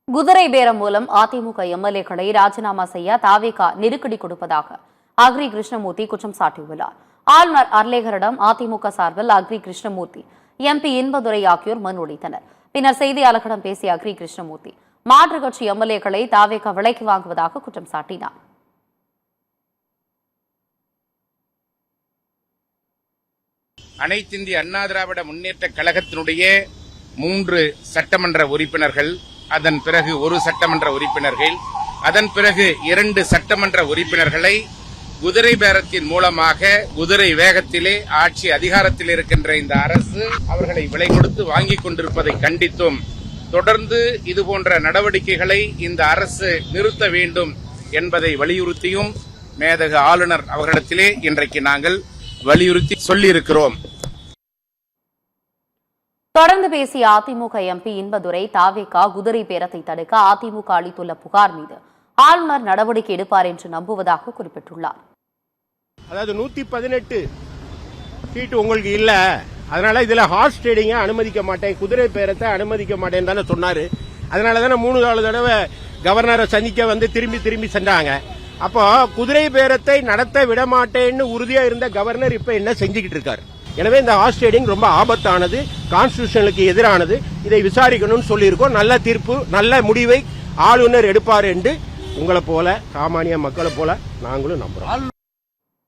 குதிரை பேரம் மூலம் அதிமுக எம்எல்ஏக்களை ராஜினாமா செய்ய தாவேகா நெருக்கடி கொடுப்பதாக அக்ரி கிருஷ்ணமூர்த்தி குற்றம் சாட்டியுள்ளார். ஆளுநர் அர்லேகரிடம் அதிமுக சார்பில் அக்ரி கிருஷ்ணமூர்த்தி, எம்பி இன்பதுரை ஆகியோர் மனு அளித்தனர். பின்னர் செய்தியாளர்களிடம் பேசிய அக்ரி கிருஷ்ணமூர்த்தி, மாற்றுக் கட்சி எம்எல்ஏக்களை தாவேகா விலைக்கு வாங்குவதாக குற்றம் சாட்டினார். அனைத்திந்திய அண்ணா திராவிட முன்னேற்ற கழகத்தினுடைய 3 சட்டமன்ற உறுப்பினர்கள், அதன் பிறகு 1 சட்டமன்ற உறுப்பினர்கள், அதன் பிறகு 2 சட்டமன்ற உறுப்பினர்களை குதிரை பேரத்தின் மூலமாக குதிரை வேகத்திலே ஆட்சி அதிகாரத்தில் இருக்கின்ற இந்த அரசு அவர்களை விலை கொடுத்து வாங்கிக் கொண்டிருப்பதை கண்டித்தும், தொடர்ந்து இதுபோன்ற நடவடிக்கைகளை இந்த அரசு நிறுத்த வேண்டும் என்பதை வலியுறுத்தியும் மேதகு ஆளுநர் அவர்களிடத்திலே இன்றைக்கு நாங்கள் வலியுறுத்தி சொல்லியிருக்கிறோம். தொடர்ந்து பேசிய அதிமுக எம்பி இன்பதுரை, தாவேகா குதிரை பேரத்தை தடுக்க அதிமுக அளித்துள்ள புகார் மீது ஆளுநர் நடவடிக்கை எடுப்பார் என்று நம்புவதாக குறிப்பிட்டுள்ளார். அதாவது 118 சீட்டு உங்களுக்கு இல்ல, அதனால இதுல ஹார்ஸ் ட்ரேடிங்க அனுமதிக்க மாட்டேன், குதிரை பேரத்தை அனுமதிக்க மாட்டேன்னு தானே சொன்னாரு. அதனாலதானே 3 தடவை கவர்னரை சந்திக்க வந்து திரும்பி சென்றாங்க. அப்போ குதிரை பேரத்தை நடத்த விட மாட்டேன்னு உறுதியா இருந்த கவர்னர் இப்ப என்ன செஞ்சுக்கிட்டு இருக்காரு? எனவே இந்த ஹார்ஸ் ட்ரேடிங் ரொம்ப ஆபத்தானது, கான்ஸ்டிடியூஷனுக்கு எதிரானது. இதை விசாரிக்கணும்னு சொல்லியிருக்கோம். நல்ல தீர்ப்பு, நல்ல முடிவை ஆளுநர் எடுப்பார் என்று உங்களை போல சாமானிய மக்களை போல நாங்களும் நம்புறோம்.